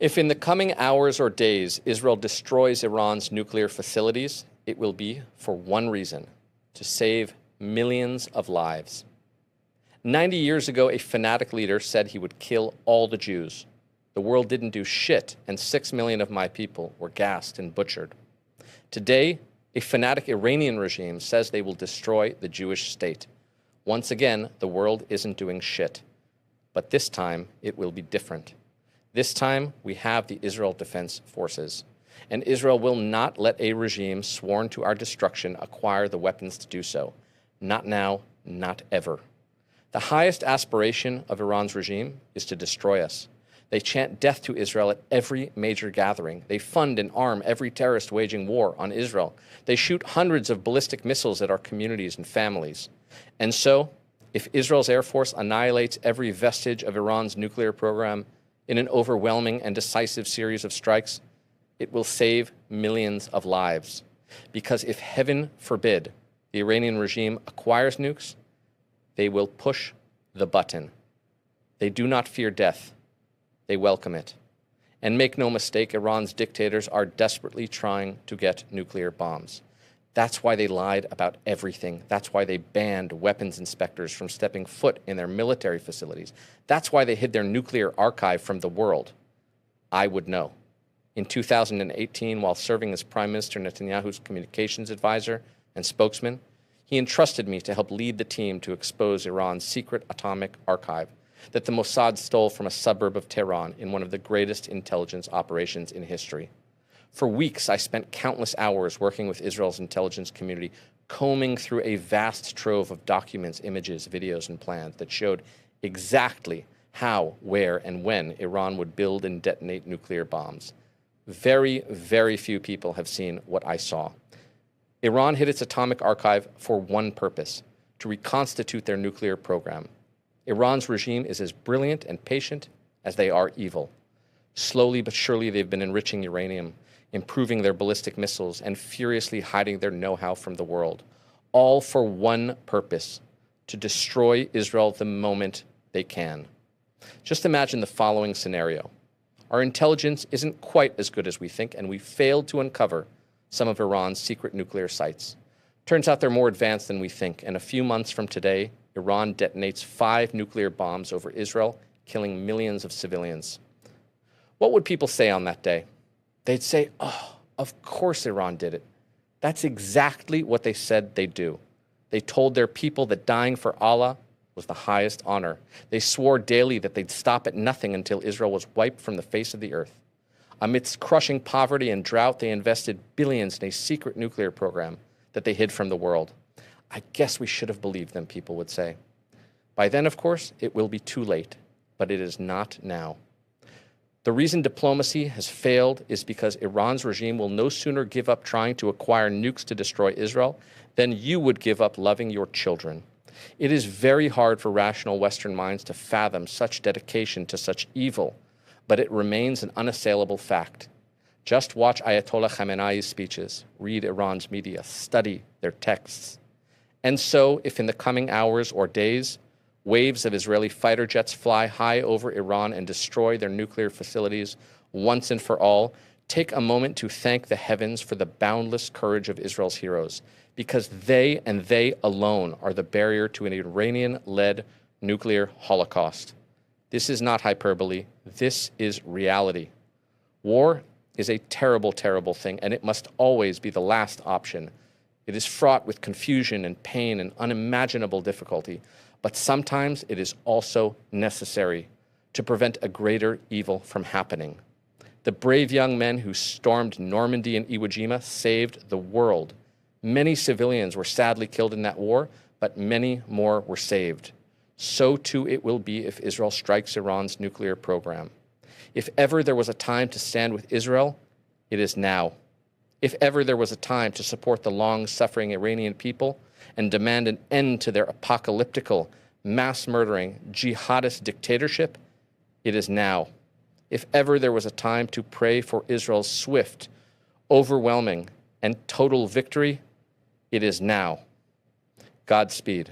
If in the coming hours or days Israel destroys Iran's nuclear facilities, it will be for one reason: to save millions of lives. 90 years ago, a fanatic leader said he would kill all the Jews. The world didn't do shit, and 6 million of my people were gassed and butchered. Today, a fanatic Iranian regime says they will destroy the Jewish state. Once again, the world isn't doing shit. But this time, it will be different. This time, we have the Israel Defense Forces. And Israel will not let a regime sworn to our destruction acquire the weapons to do so. Not now, not ever. The highest aspiration of Iran's regime is to destroy us. They chant death to Israel at every major gathering. They fund and arm every terrorist waging war on Israel. They shoot hundreds of ballistic missiles at our communities and families. And so, if Israel's Air Force annihilates every vestige of Iran's nuclear program in an overwhelming and decisive series of strikes, it will save millions of lives. Because if, heaven forbid, the Iranian regime acquires nukes, they will push the button. They do not fear death. They welcome it. And make no mistake, Iran's dictators are desperately trying to get nuclear bombs. That's why they lied about everything. That's why they banned weapons inspectors from stepping foot in their military facilities. That's why they hid their nuclear archive from the world. I would know. In 2018, while serving as Prime Minister Netanyahu's communications advisor and spokesman, he entrusted me to help lead the team to expose Iran's secret atomic archive that the Mossad stole from a suburb of Tehran in one of the greatest intelligence operations in history. For weeks, I spent countless hours working with Israel's intelligence community, combing through a vast trove of documents, images, videos, and plans that showed exactly how, where, and when Iran would build and detonate nuclear bombs. Very, very few people have seen what I saw. Iran hid its atomic archive for one purpose: to reconstitute their nuclear program. Iran's regime is as brilliant and patient as they are evil. Slowly but surely, they've been enriching uranium, improving their ballistic missiles, and furiously hiding their know-how from the world, all for one purpose: to destroy Israel the moment they can. Just imagine the following scenario. Our intelligence isn't quite as good as we think, and we failed to uncover some of Iran's secret nuclear sites. Turns out they're more advanced than we think, and a few months from today, Iran detonates 5 nuclear bombs over Israel, killing millions of civilians. What would people say on that day? They'd say, "Oh, of course Iran did it." That's exactly what they said they'd do. They told their people that dying for Allah was the highest honor. They swore daily that they'd stop at nothing until Israel was wiped from the face of the earth. Amidst crushing poverty and drought, they invested billions in a secret nuclear program that they hid from the world. I guess we should have believed them, people would say. By then, of course, it will be too late, but it is not now. The reason diplomacy has failed is because Iran's regime will no sooner give up trying to acquire nukes to destroy Israel than you would give up loving your children. It is very hard for rational Western minds to fathom such dedication to such evil, but it remains an unassailable fact. Just watch Ayatollah Khamenei's speeches, read Iran's media, study their texts. And so, if in the coming hours or days, waves of Israeli fighter jets fly high over Iran and destroy their nuclear facilities once and for all, take a moment to thank the heavens for the boundless courage of Israel's heroes, because they and they alone are the barrier to an Iranian-led nuclear holocaust. This is not hyperbole. This is reality. War is a terrible, terrible thing, and it must always be the last option. It is fraught with confusion and pain and unimaginable difficulty, but sometimes it is also necessary to prevent a greater evil from happening. The brave young men who stormed Normandy and Iwo Jima saved the world. Many civilians were sadly killed in that war, but many more were saved. So too it will be if Israel strikes Iran's nuclear program. If ever there was a time to stand with Israel, it is now. If ever there was a time to support the long-suffering Iranian people and demand an end to their apocalyptical, mass-murdering, jihadist dictatorship, it is now. If ever there was a time to pray for Israel's swift, overwhelming, and total victory, it is now. Godspeed.